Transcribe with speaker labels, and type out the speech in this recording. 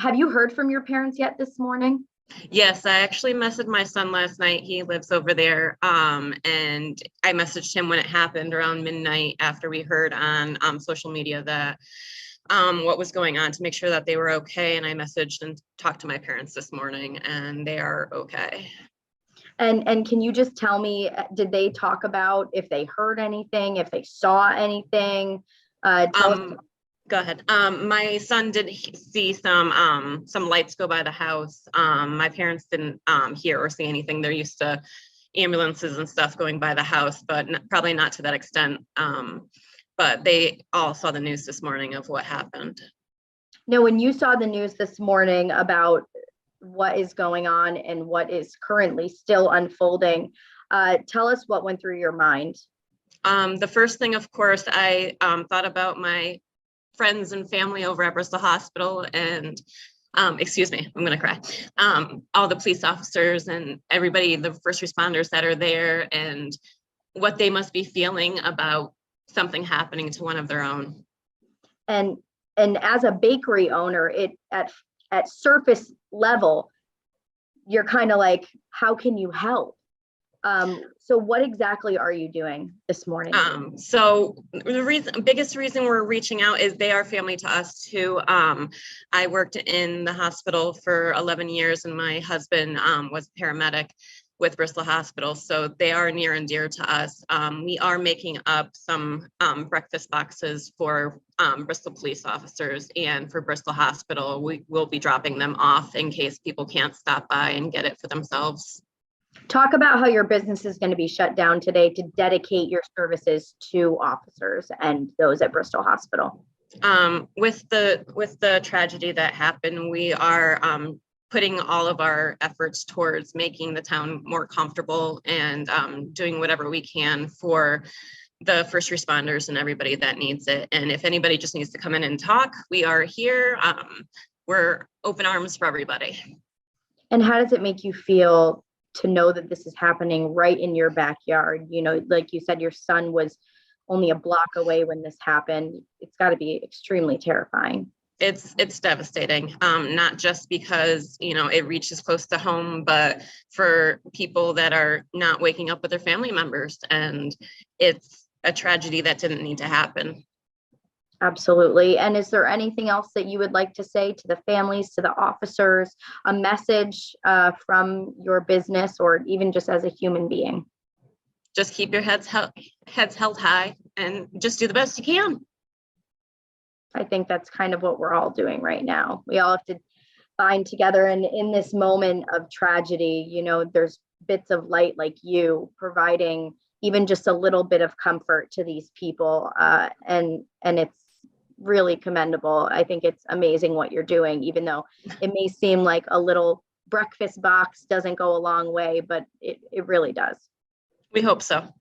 Speaker 1: Have you heard from your parents yet this morning?
Speaker 2: Yes, I actually messaged my son last night. He lives over there. And I messaged him when it happened around midnight after we heard on social media that what was going on, to make sure that they were okay. And I messaged and talked to my parents this morning, and they are okay.
Speaker 1: And can you just tell me, did they talk about if they heard anything, if they saw anything? Tell us.
Speaker 2: Go ahead. My son did see some lights go by the house. My parents didn't hear or see anything. They're used to ambulances and stuff going by the house, but probably not to that extent. But they all saw the news this morning of what happened.
Speaker 1: Now, when you saw the news this morning about what is going on and what is currently still unfolding, tell us what went through your mind.
Speaker 2: The first thing, of course, I thought about my friends and family over at Bristol Hospital, and excuse me, I'm gonna cry. All the police officers and everybody, the first responders that are there, and what they must be feeling about something happening to one of their own.
Speaker 1: And as a bakery owner, it at surface level, you're kind of like, how can you help? So what exactly are you doing this morning?
Speaker 2: So the biggest reason we're reaching out is they are family to us too. I worked in the hospital for 11 years, and my husband was a paramedic with Bristol Hospital. So they are near and dear to us. We are making up some breakfast boxes for Bristol police officers, and for Bristol Hospital, we will be dropping them off in case people can't stop by and get it for themselves.
Speaker 1: Talk about how your business is going to be shut down today to dedicate your services to officers and those at Bristol Hospital.
Speaker 2: With the tragedy that happened, we are putting all of our efforts towards making the town more comfortable and doing whatever we can for the first responders and everybody that needs it. And if anybody just needs to come in and talk, we are here. We're open arms for everybody.
Speaker 1: And how does it make you feel to know that this is happening right in your backyard? You know, like you said, your son was only a block away when this happened. It's got to be extremely terrifying.
Speaker 2: It's devastating, not just because, you know, it reaches close to home, but for people that are not waking up with their family members. And it's a tragedy that didn't need to happen.
Speaker 1: Absolutely. And is there anything else that you would like to say to the families, to the officers, a message from your business, or even just as a human being?
Speaker 2: Just keep your heads held high and just do the best you can.
Speaker 1: I think that's kind of what we're all doing right now. We all have to bind together, and in this moment of tragedy, you know, there's bits of light like you providing even just a little bit of comfort to these people, and it's really commendable. I think it's amazing what you're doing, even though it may seem like a little breakfast box doesn't go a long way, but it really does.
Speaker 2: We hope so.